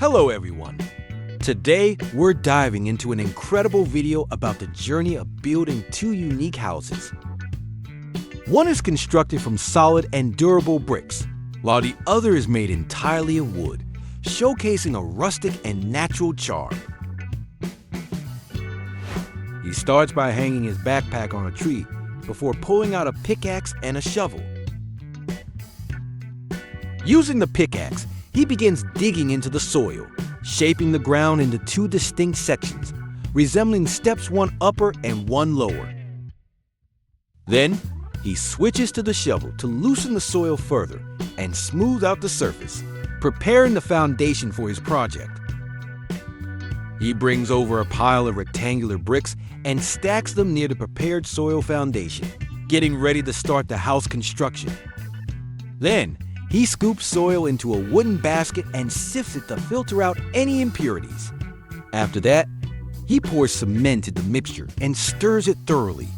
Hello everyone! Today, we're diving into an incredible video about the journey of building two unique houses. One is constructed from solid and durable bricks, while the other is made entirely of wood, showcasing a rustic and natural charm. He starts by hanging his backpack on a tree before pulling out a pickaxe and a shovel. Using the pickaxe, he begins digging into the soil, shaping the ground into two distinct sections, resembling steps, one upper and one lower. Then, he switches to the shovel to loosen the soil further and smooth out the surface, preparing the foundation for his project. He brings over a pile of rectangular bricks and stacks them near the prepared soil foundation, getting ready to start the house construction. Then, he scoops soil into a wooden basket and sifts it to filter out any impurities. After that, he pours cement into the mixture and stirs it thoroughly.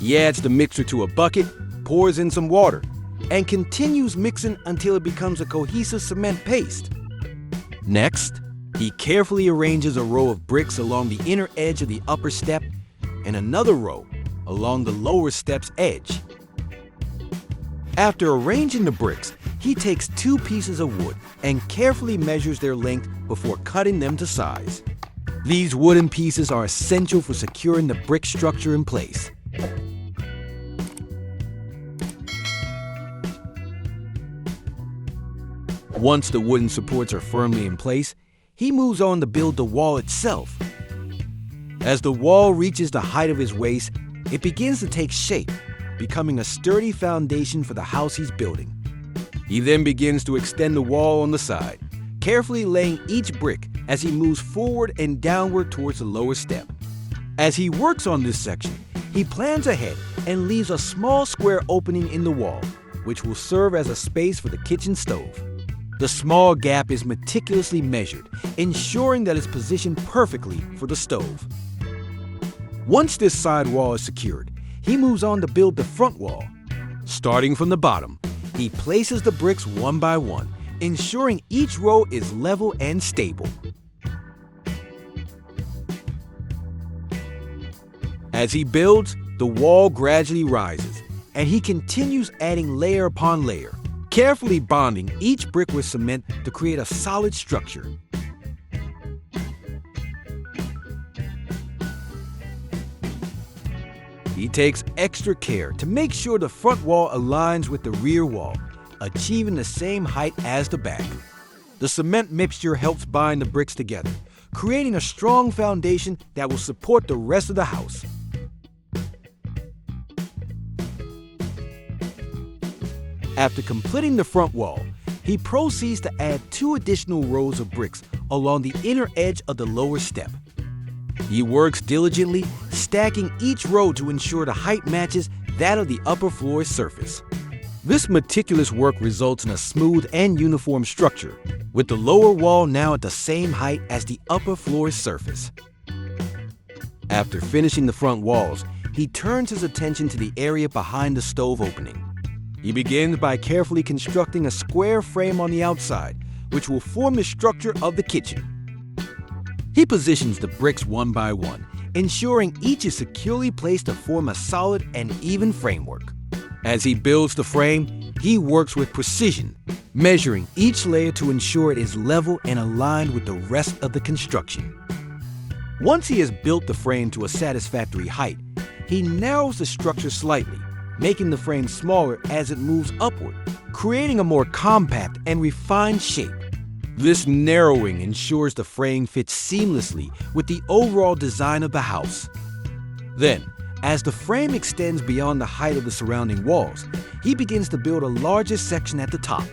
He adds the mixture to a bucket, pours in some water, and continues mixing until it becomes a cohesive cement paste. Next, he carefully arranges a row of bricks along the inner edge of the upper step and another row along the lower step's edge. After arranging the bricks, he takes two pieces of wood and carefully measures their length before cutting them to size. These wooden pieces are essential for securing the brick structure in place. Once the wooden supports are firmly in place, he moves on to build the wall itself. As the wall reaches the height of his waist, it begins to take shape, becoming a sturdy foundation for the house he's building. He then begins to extend the wall on the side, carefully laying each brick as he moves forward and downward towards the lower step. As he works on this section, he plans ahead and leaves a small square opening in the wall, which will serve as a space for the kitchen stove. The small gap is meticulously measured, ensuring that it's positioned perfectly for the stove. Once this side wall is secured, he moves on to build the front wall. Starting from the bottom, he places the bricks one by one, ensuring each row is level and stable. As he builds, the wall gradually rises, and he continues adding layer upon layer, carefully bonding each brick with cement to create a solid structure. He takes extra care to make sure the front wall aligns with the rear wall, achieving the same height as the back. The cement mixture helps bind the bricks together, creating a strong foundation that will support the rest of the house. After completing the front wall, he proceeds to add two additional rows of bricks along the inner edge of the lower step. He works diligently, stacking each row to ensure the height matches that of the upper floor's surface. This meticulous work results in a smooth and uniform structure, with the lower wall now at the same height as the upper floor's surface. After finishing the front walls, he turns his attention to the area behind the stove opening. He begins by carefully constructing a square frame on the outside, which will form the structure of the kitchen. He positions the bricks one by one, ensuring each is securely placed to form a solid and even framework. As he builds the frame, he works with precision, measuring each layer to ensure it is level and aligned with the rest of the construction. Once he has built the frame to a satisfactory height, he narrows the structure slightly, making the frame smaller as it moves upward, creating a more compact and refined shape. This narrowing ensures the frame fits seamlessly with the overall design of the house. Then, as the frame extends beyond the height of the surrounding walls, he begins to build a larger section at the top.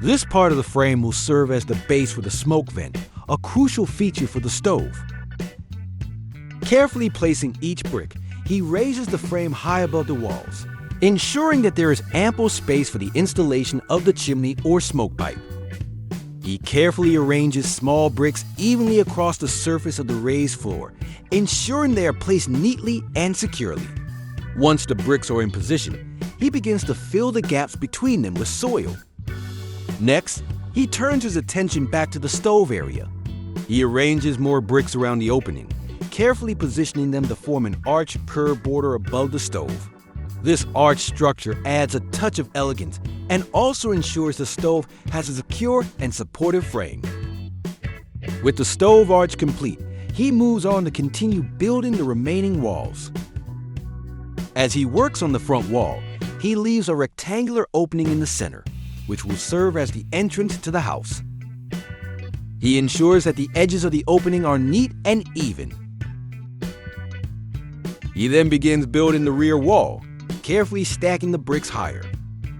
This part of the frame will serve as the base for the smoke vent, a crucial feature for the stove. Carefully placing each brick, he raises the frame high above the walls, ensuring that there is ample space for the installation of the chimney or smoke pipe. He carefully arranges small bricks evenly across the surface of the raised floor, ensuring they are placed neatly and securely. Once the bricks are in position, he begins to fill the gaps between them with soil. Next, he turns his attention back to the stove area. He arranges more bricks around the opening, carefully positioning them to form an arch curved border above the stove. This arch structure adds a touch of elegance and also ensures the stove has a secure and supportive frame. With the stove arch complete, he moves on to continue building the remaining walls. As he works on the front wall, he leaves a rectangular opening in the center, which will serve as the entrance to the house. He ensures that the edges of the opening are neat and even. He then begins building the rear wall, carefully stacking the bricks higher.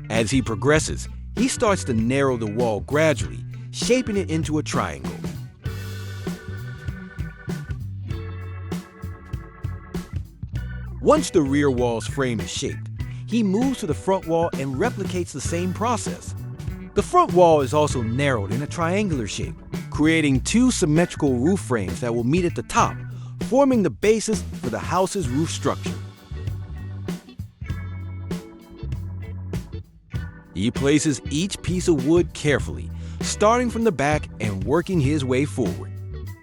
As he progresses, he starts to narrow the wall gradually, shaping it into a triangle. Once the rear wall's frame is shaped, he moves to the front wall and replicates the same process. The front wall is also narrowed in a triangular shape, creating two symmetrical roof frames that will meet at the top, forming the basis for the house's roof structure. He places each piece of wood carefully, starting from the back and working his way forward.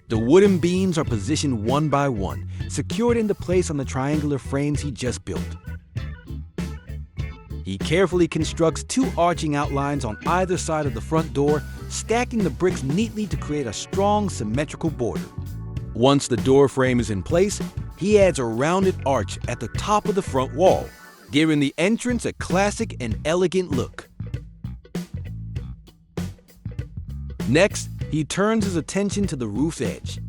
The wooden beams are positioned one by one, secured into place on the triangular frames he just built. He carefully constructs two arching outlines on either side of the front door, stacking the bricks neatly to create a strong, symmetrical border. Once the door frame is in place, he adds a rounded arch at the top of the front wall, giving the entrance a classic and elegant look. Next, he turns his attention to the roof's edge.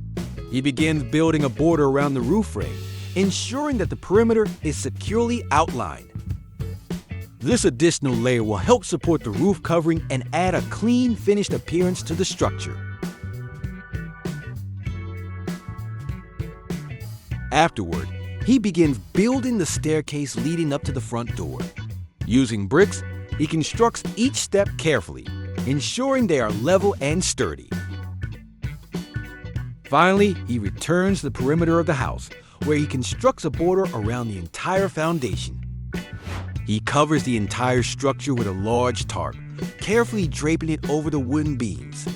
He begins building a border around the roof frame, ensuring that the perimeter is securely outlined. This additional layer will help support the roof covering and add a clean, finished appearance to the structure. Afterward, he begins building the staircase leading up to the front door. Using bricks, he constructs each step carefully, ensuring they are level and sturdy. Finally, he returns to the perimeter of the house, where he constructs a border around the entire foundation. He covers the entire structure with a large tarp, carefully draping it over the wooden beams.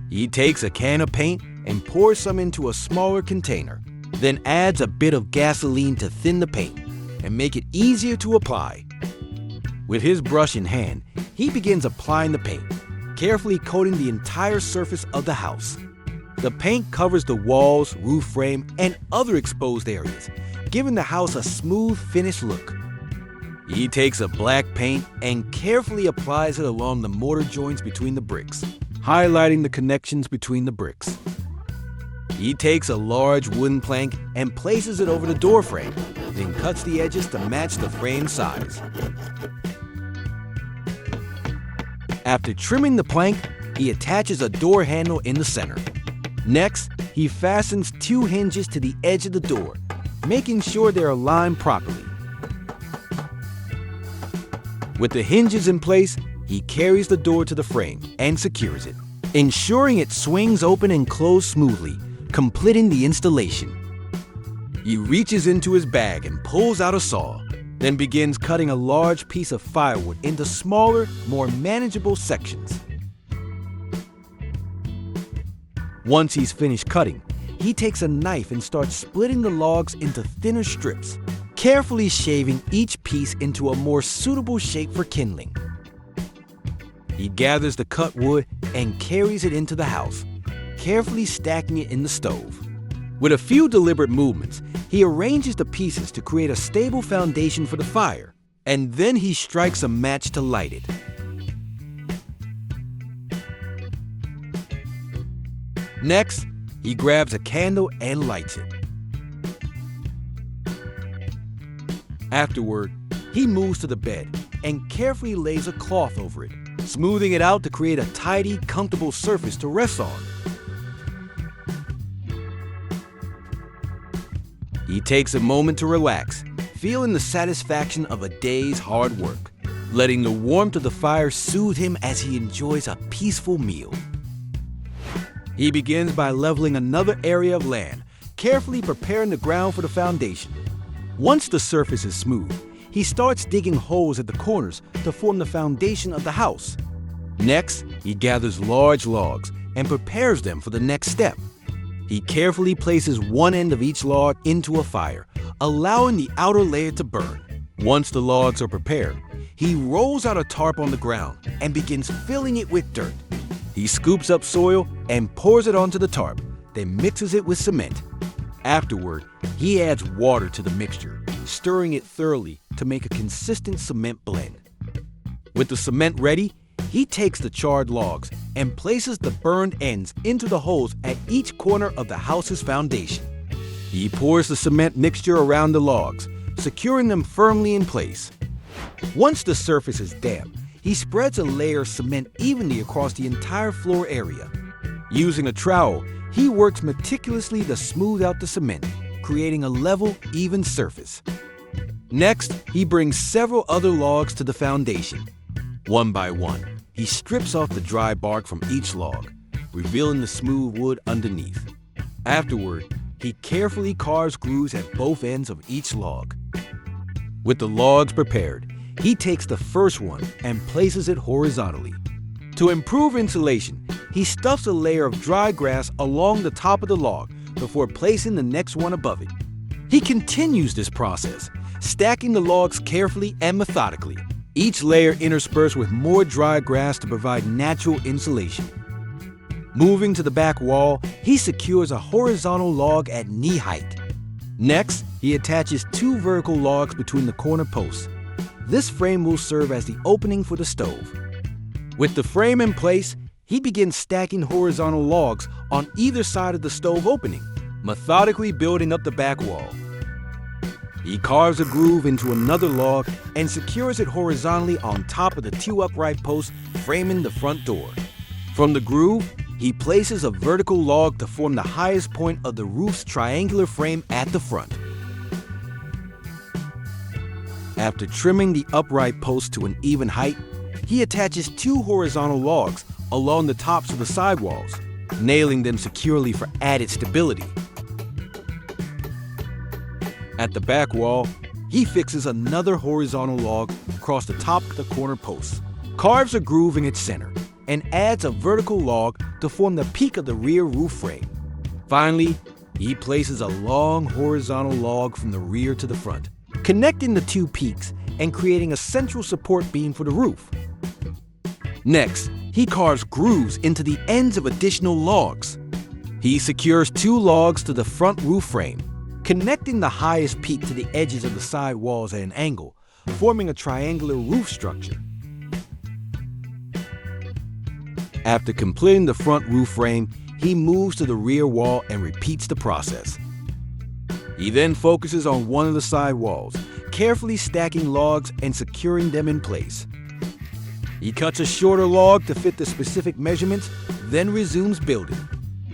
He takes a can of paint and pours some into a smaller container, then adds a bit of gasoline to thin the paint and make it easier to apply. With his brush in hand, he begins applying the paint, carefully coating the entire surface of the house. The paint covers the walls, roof frame, and other exposed areas, giving the house a smooth, finished look. He takes a black paint and carefully applies it along the mortar joints between the bricks, highlighting the connections between the bricks. He takes a large wooden plank and places it over the door frame, then cuts the edges to match the frame size. After trimming the plank, he attaches a door handle in the center. Next, he fastens two hinges to the edge of the door, making sure they're aligned properly. With the hinges in place, he carries the door to the frame and secures it, ensuring it swings open and closed smoothly, completing the installation. He reaches into his bag and pulls out a saw, then begins cutting a large piece of firewood into smaller, more manageable sections. Once he's finished cutting, he takes a knife and starts splitting the logs into thinner strips, carefully shaving each piece into a more suitable shape for kindling. He gathers the cut wood and carries it into the house, carefully stacking it in the stove. With a few deliberate movements, he arranges the pieces to create a stable foundation for the fire, and then he strikes a match to light it. Next, he grabs a candle and lights it. Afterward, he moves to the bed and carefully lays a cloth over it, smoothing it out to create a tidy, comfortable surface to rest on. He takes a moment to relax, feeling the satisfaction of a day's hard work, letting the warmth of the fire soothe him as he enjoys a peaceful meal. He begins by leveling another area of land, carefully preparing the ground for the foundation. Once the surface is smooth, he starts digging holes at the corners to form the foundation of the house. Next, he gathers large logs and prepares them for the next step. He carefully places one end of each log into a fire, allowing the outer layer to burn. Once the logs are prepared, he rolls out a tarp on the ground and begins filling it with dirt. He scoops up soil and pours it onto the tarp, then mixes it with cement. Afterward, he adds water to the mixture, stirring it thoroughly to make a consistent cement blend. With the cement ready, he takes the charred logs and places the burned ends into the holes at each corner of the house's foundation. He pours the cement mixture around the logs, securing them firmly in place. Once the surface is damp, he spreads a layer of cement evenly across the entire floor area. Using a trowel, he works meticulously to smooth out the cement, creating a level, even surface. Next, he brings several other logs to the foundation. One by one, he strips off the dry bark from each log, revealing the smooth wood underneath. Afterward, he carefully carves grooves at both ends of each log. With the logs prepared, he takes the first one and places it horizontally. To improve insulation, he stuffs a layer of dry grass along the top of the log before placing the next one above it. He continues this process, stacking the logs carefully and methodically, each layer interspersed with more dry grass to provide natural insulation. Moving to the back wall, he secures a horizontal log at knee height. Next, he attaches two vertical logs between the corner posts. This frame will serve as the opening for the stove. With the frame in place, he begins stacking horizontal logs on either side of the stove opening, methodically building up the back wall. He carves a groove into another log and secures it horizontally on top of the two upright posts framing the front door. From the groove, he places a vertical log to form the highest point of the roof's triangular frame at the front. After trimming the upright posts to an even height, he attaches two horizontal logs along the tops of the sidewalls, nailing them securely for added stability. At the back wall, he fixes another horizontal log across the top of the corner posts, carves a groove in its center, and adds a vertical log to form the peak of the rear roof frame. Finally, he places a long horizontal log from the rear to the front, connecting the two peaks and creating a central support beam for the roof. Next, he carves grooves into the ends of additional logs. He secures two logs to the front roof frame, connecting the highest peak to the edges of the side walls at an angle, forming a triangular roof structure. After completing the front roof frame, he moves to the rear wall and repeats the process. He then focuses on one of the side walls, carefully stacking logs and securing them in place. He cuts a shorter log to fit the specific measurements, then resumes building.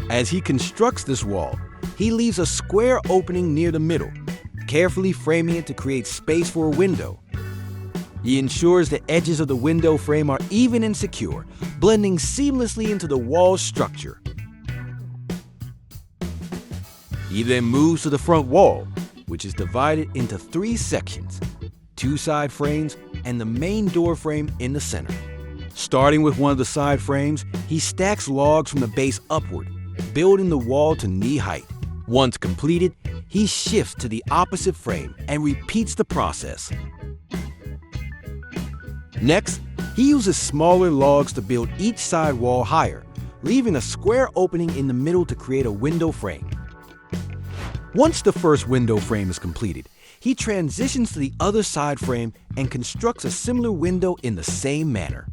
As he constructs this wall, he leaves a square opening near the middle, carefully framing it to create space for a window. He ensures the edges of the window frame are even and secure, blending seamlessly into the wall's structure. He then moves to the front wall, which is divided into three sections, two side frames and the main door frame in the center. Starting with one of the side frames, he stacks logs from the base upward, building the wall to knee height. Once completed, he shifts to the opposite frame and repeats the process. Next, he uses smaller logs to build each side wall higher, leaving a square opening in the middle to create a window frame. Once the first window frame is completed, he transitions to the other side frame and constructs a similar window in the same manner.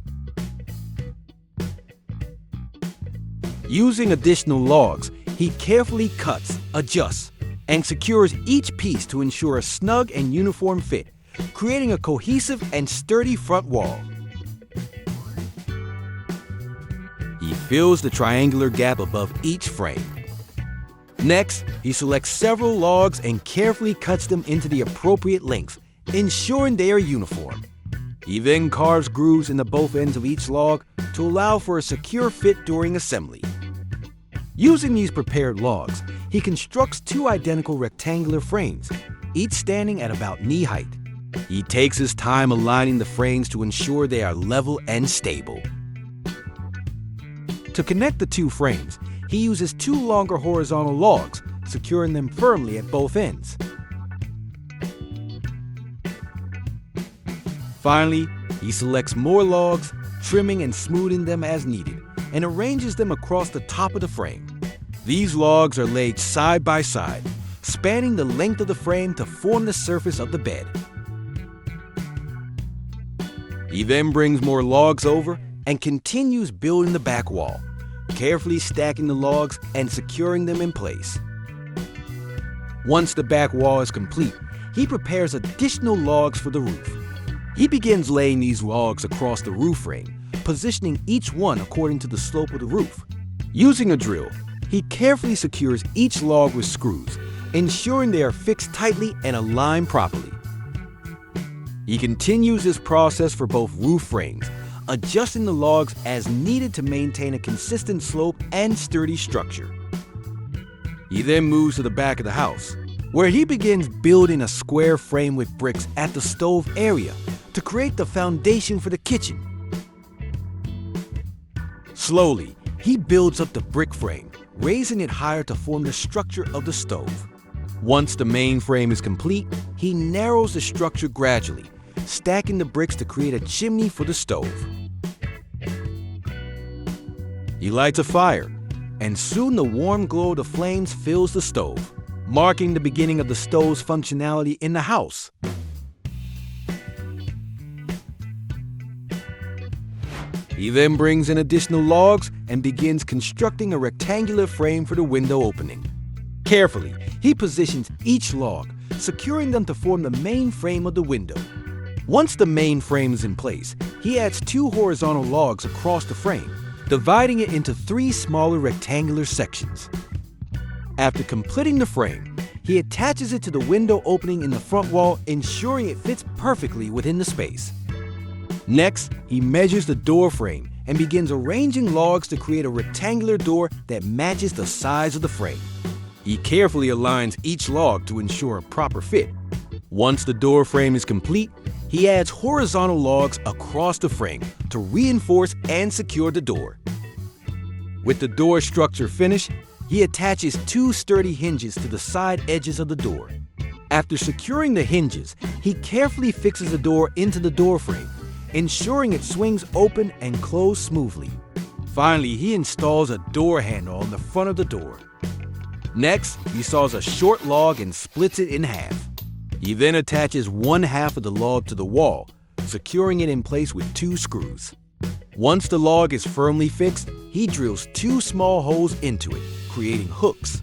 Using additional logs, he carefully cuts, adjusts, and secures each piece to ensure a snug and uniform fit, creating a cohesive and sturdy front wall. He fills the triangular gap above each frame. Next, he selects several logs and carefully cuts them into the appropriate length, ensuring they are uniform. He then carves grooves into both ends of each log to allow for a secure fit during assembly. Using these prepared logs, he constructs two identical rectangular frames, each standing at about knee height. He takes his time aligning the frames to ensure they are level and stable. To connect the two frames, he uses two longer horizontal logs, securing them firmly at both ends. Finally, he selects more logs, trimming and smoothing them as needed, and arranges them across the top of the frame. These logs are laid side by side, spanning the length of the frame to form the surface of the bed. He then brings more logs over and continues building the back wall, carefully stacking the logs and securing them in place. Once the back wall is complete, he prepares additional logs for the roof. He begins laying these logs across the roof frame, positioning each one according to the slope of the roof. Using a drill, he carefully secures each log with screws, ensuring they are fixed tightly and aligned properly. He continues this process for both roof frames, adjusting the logs as needed to maintain a consistent slope and sturdy structure. He then moves to the back of the house, where he begins building a square frame with bricks at the stove area to create the foundation for the kitchen. Slowly, he builds up the brick frame, raising it higher to form the structure of the stove. Once the main frame is complete, he narrows the structure gradually, stacking the bricks to create a chimney for the stove. He lights a fire, and soon the warm glow of the flames fills the stove, marking the beginning of the stove's functionality in the house. He then brings in additional logs and begins constructing a rectangular frame for the window opening. Carefully, he positions each log, securing them to form the main frame of the window. Once the main frame is in place, he adds two horizontal logs across the frame, dividing it into three smaller rectangular sections. After completing the frame, he attaches it to the window opening in the front wall, ensuring it fits perfectly within the space. Next, he measures the door frame and begins arranging logs to create a rectangular door that matches the size of the frame. He carefully aligns each log to ensure a proper fit. Once the door frame is complete, he adds horizontal logs across the frame to reinforce and secure the door. With the door structure finished, he attaches two sturdy hinges to the side edges of the door. After securing the hinges, he carefully fixes the door into the door frame, ensuring it swings open and closed smoothly. Finally, he installs a door handle on the front of the door. Next, he saws a short log and splits it in half. He then attaches one half of the log to the wall, securing it in place with two screws. Once the log is firmly fixed, he drills two small holes into it, creating hooks.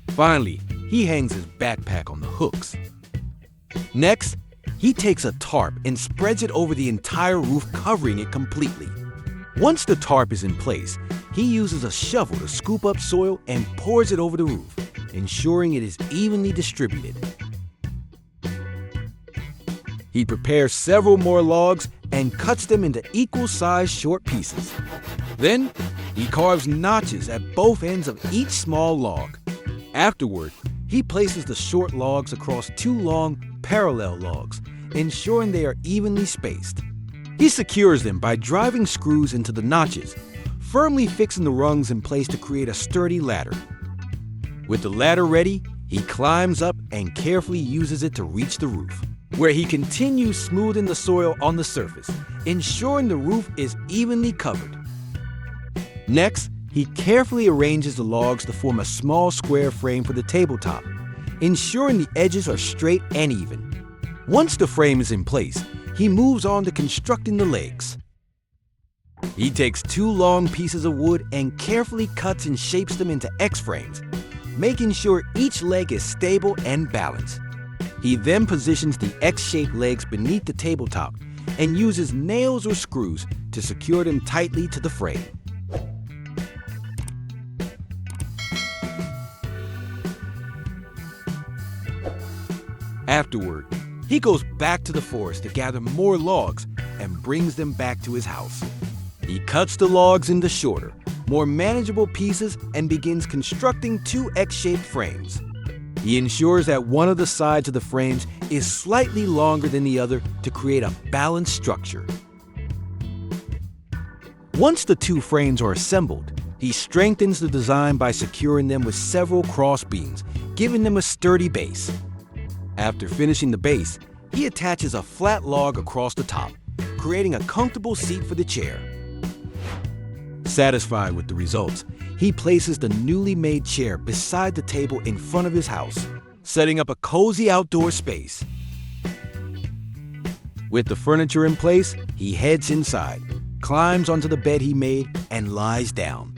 Finally, he hangs his backpack on the hooks. Next, he takes a tarp and spreads it over the entire roof, covering it completely. Once the tarp is in place, he uses a shovel to scoop up soil and pours it over the roof, ensuring it is evenly distributed. He prepares several more logs and cuts them into equal-sized short pieces. Then, he carves notches at both ends of each small log. Afterward, he places the short logs across two long, parallel logs, ensuring they are evenly spaced. He secures them by driving screws into the notches, firmly fixing the rungs in place to create a sturdy ladder. With the ladder ready, he climbs up and carefully uses it to reach the roof, where he continues smoothing the soil on the surface, ensuring the roof is evenly covered. Next, he carefully arranges the logs to form a small square frame for the tabletop, ensuring the edges are straight and even. Once the frame is in place, he moves on to constructing the legs. He takes two long pieces of wood and carefully cuts and shapes them into X-frames, making sure each leg is stable and balanced. He then positions the X-shaped legs beneath the tabletop and uses nails or screws to secure them tightly to the frame. Afterward, he goes back to the forest to gather more logs and brings them back to his house. He cuts the logs into shorter, more manageable pieces and begins constructing two X-shaped frames. He ensures that one of the sides of the frames is slightly longer than the other to create a balanced structure. Once the two frames are assembled, He strengthens the design by securing them with several cross beams, giving them a sturdy base. After finishing the base, he attaches a flat log across the top, creating a comfortable seat for the chair. Satisfied with the results, he places the newly made chair beside the table in front of his house, setting up a cozy outdoor space. With the furniture in place, he heads inside, climbs onto the bed he made, and lies down.